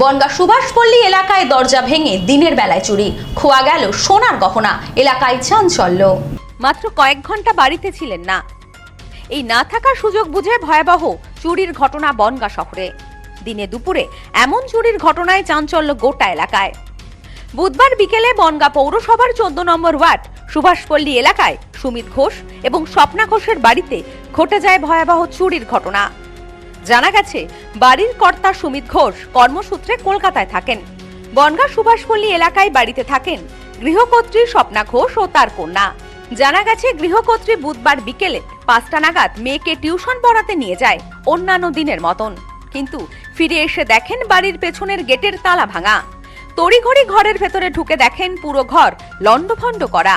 বনগাঁ সুভাষপল্লী এলাকায় দরজা ভেঙে দিনের বেলায় চুরি, খোয়া গেল সোনার গহনা, এলাকায় চাঞ্চল্য। মাত্র কয়েক ঘন্টা বাড়িতে ছিলেন না, এই না থাকার সুযোগ বুঝে ভয়াবহ চুরির ঘটনা বনগাঁ শহরে। দিনে দুপুরে এমন চুরির ঘটনায় চাঞ্চল্য গোটা এলাকায়। বুধবার বিকেলে বনগাঁ পৌরসভার 14 নম্বর ওয়ার্ড সুভাষপল্লী এলাকায় সুমিত ঘোষ এবং স্বপ্না ঘোষের বাড়িতে ঘটে যায় ভয়াবহ চুরির ঘটনা। জানা গেছে, বাড়ির কর্তা সুমিত ঘোষ কর্মসূত্রে কলকাতায় থাকেন। বনগাঁ সুভাষপল্লী এলাকায় বাড়িতে থাকেন গৃহকর্ত্রী স্বপ্না ঘোষ ও তার কন্যা। জানা গেছে, গৃহকর্ত্রী বুধবার বিকেলে 5টা নাগাদ মেয়েকে টিউশন পড়াতে নিয়ে যায় অন্যান্য দিনের মতন, কিন্তু ফিরে এসে দেখেন বাড়ির পেছনের গেটের তালা ভাঙা। তড়িঘড়ি ঘরের ভেতরে ঢুকে দেখেন পুরো ঘর লণ্ডভণ্ড করা,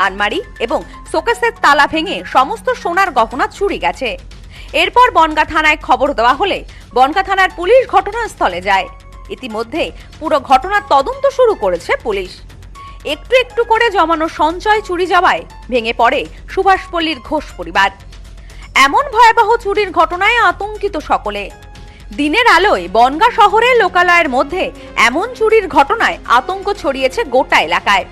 আলমারি এবং শোকেসের তালা ভেঙে সমস্ত সোনার গহনা চুরি গেছে। এরপর বনগাঁ থানায় খবর দেওয়া হলে বনগাঁ থানার পুলিশ ঘটনাস্থলে যায়। ইতিমধ্যে পুরো ঘটনার তদন্ত শুরু করেছে পুলিশ। একটু একটু করে জমানো সঞ্চয় চুরি যাওয়ায় ভেঙে পড়ে সুভাষপল্লীর ঘোষ পরিবার। এমন ভয়াবহ চুরির ঘটনায় আতঙ্কিত সকলে। দিনের আলোয় বনগাঁ শহরের লোকালয়ের মধ্যে এমন চুরির ঘটনায় আতঙ্ক ছড়িয়েছে গোটা এলাকায়।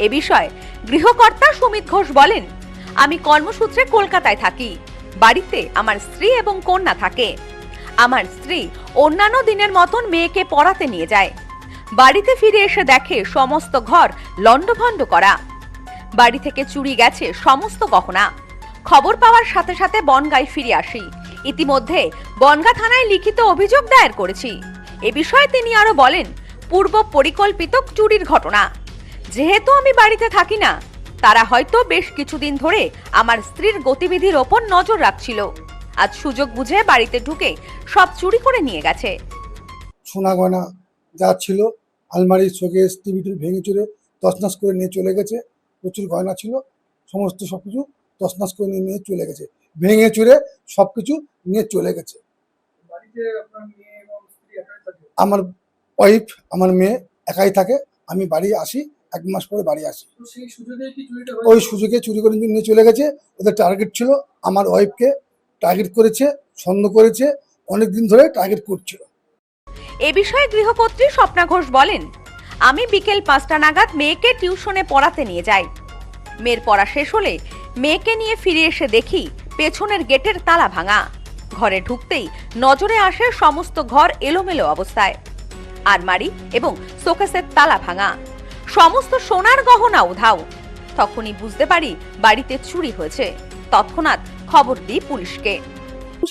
এ বিষয়ে গৃহকর্তা সুমিত ঘোষ বলেন, আমি কর্মসূত্রে কলকাতায় থাকি, বাড়িতে আমার স্ত্রী এবং কন্যা থাকে। আমার স্ত্রী অন্যান্য দিনের মতন মেয়েকে পড়াতে নিয়ে যায়। বাড়িতে ফিরে এসে দেখে সমস্ত ঘর লণ্ডভণ্ড করা, বাড়ি থেকে চুরি গেছে সমস্ত গহনা। খবর পাওয়ার সাথে সাথে বনগাঁয় ফিরে আসি। ইতিমধ্যে বনগাঁ থানায় লিখিত অভিযোগ দায়ের করেছি। এ বিষয়ে তিনি আরো বলেন, পূর্ব পরিকল্পিত চুরির ঘটনা। যেহেতু আমি বাড়িতে থাকি না, তারা হয়তো বেশ কিছুদিন ধরে আমার স্ত্রীর গতিবিধির ওপর নজর রাখছিল। আজ সুযোগ বুঝে বাড়িতে ঢুকে সব চুরি করে নিয়ে গেছে। সোনা গয়না যা ছিল, আলমারি, শোকেস, টিভি ভেঙে চুরে তছনছ করে নিয়ে চলে গেছে। প্রচুর গয়না ছিল, সমস্ত সবকিছু তছনছ করে নিয়ে চলে গেছে। ভেঙে চুরে সবকিছু নিয়ে চলে গেছে। আমার ওয়াইফ, আমার মেয়ে একাই থাকে। আমি বাড়ি আসি 1 মাস পরে বাড়ি আসি। ওই সুযোগে চুরি করে নিয়ে চলে গেছে। ওদের টার্গেট ছিল, আমার ওয়াইফকে টার্গেট করেছে, সন্দেহ করেছে, অনেকদিন ধরে টার্গেট করছিল। এ বিষয়ে গৃহকর্ত্রী স্বপ্না ঘোষ বলেন, আমি বিকেল 5টা নাগাদ মেয়েকে টিউশনে পড়াতে নিয়ে যাই। মেয়ের পড়া শেষ হলে মেয়েকে নিয়ে ফিরে এসে দেখি পেছনের গেটের তালা ভাঙা। ঘরে ঢুকতেই নজরে আসে সমস্ত ঘর এলোমেলো অবস্থায়, আলমারি এবং শোকেসের তালা ভাঙা, সমস্ত সোনার গহনা উধাও। তখনই বুঝতে পারি বাড়িতে চুরি হয়েছে। তৎক্ষণাৎ খবর দিই পুলিশকে।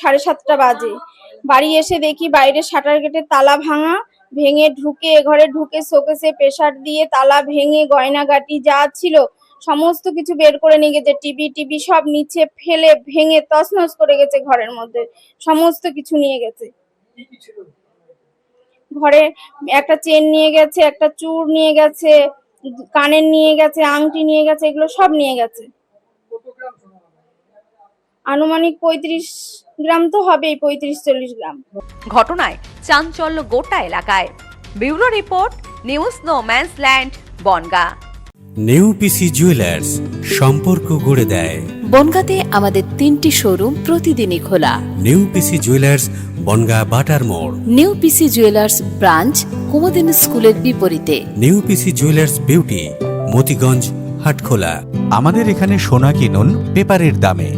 7:30 বাজে বাড়ি এসে দেখি বাইরে শাটার গেটের তালা ভাঙা। ভেঙে ঢুকে ঘরে ঢুকে শোকেসে প্রেসার দিয়ে তালা ভেঙে গয়নাগাটি যা ছিল সমস্ত কিছু বের করে নিয়ে গেছে। টিভি সব নিচে ফেলে ভেঙে তছনছ করে গেছে। ঘরের মধ্যে সমস্ত কিছু নিয়ে গেছে। ঘরে একটা চেন নিয়ে গেছে, একটা চূড় নিয়ে গেছে, কানের নিয়ে গেছে, আংটি নিয়ে গেছে, এগুলো সব নিয়ে গেছে। আনুমানিক 35 গ্রাম তো হবেই, 35-40 গ্রাম। ঘটনায় চাঞ্চল্য গোটা এলাকায়। Bureau report, news no man's land, Bangaon. New PC jewellers, সম্পর্ক গড়ে দেয়। বনগাঁতে আমাদের 3টি শোরুম প্রতিদিনই খোলা। নিউ পিসি জুয়েলার্স, বনগাঁ বাটার মোড়। New PC jewellers branch Kumudin স্কুলের বিপরীতে। New PC jewellers beauty, Motiganj, Hatkhola. আমাদের এখানে সোনা কিনুন পেপারের দামে।